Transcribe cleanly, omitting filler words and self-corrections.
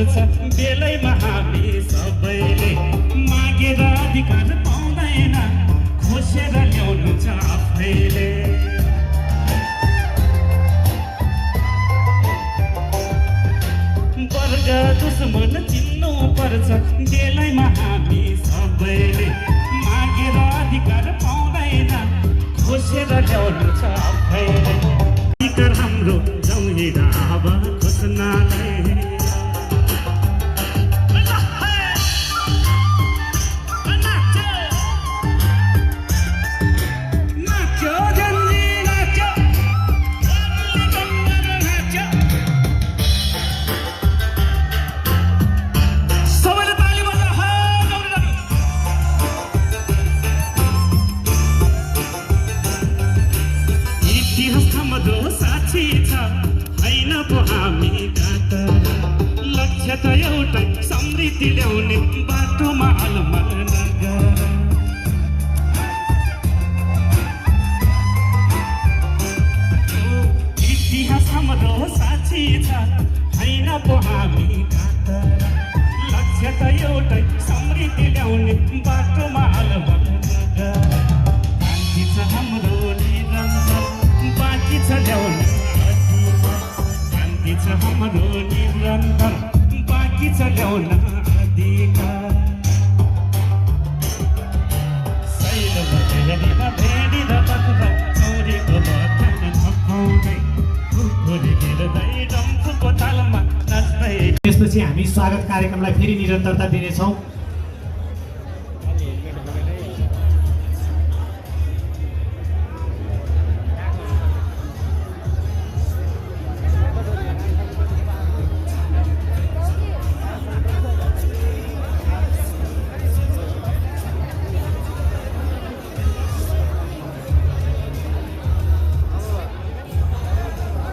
पर्छ बेलैमा हामी सबैले मागेर अधिकार पाउँदैन खोसेर ल्याउनु छ आफैले वर्ग दुश्मन चिन्नु पर्छ बेलैमा हामी सबैले मागेर अधिकार पाउँदैन खोसेर ल्याउनु छ आफैले अधिकार हाम्रो जाउँ अब खोज्नालाई साक्षी छ हैन पो हामी कातर लक्ष्य त एउटै समृद्धि ल्याउने बाटोमा अलमल नगर इतिहास हाम्रो साक्षी छ हैन पो हामी कातर लक्ष्य त एउटै समृद्धि ल्याउने बाटोमा अलमल नगर क्रान्ति छ हाम्रो निरन्तर बाँकी छ ल्याउनु शान्ति छ हाम्रो निरन्तर बाँकी छ ल्याउन अधिकार शैलमा भेडीमा भेडी र बखुरा चौरीको बथान नपाउँदै खुकुरी गिर्दै डम्फुको तालमा नाच्दै त्यसपछि हामी स्वागत कार्यक्रमलाई फेरि निरन्तरता दिनेछौँ।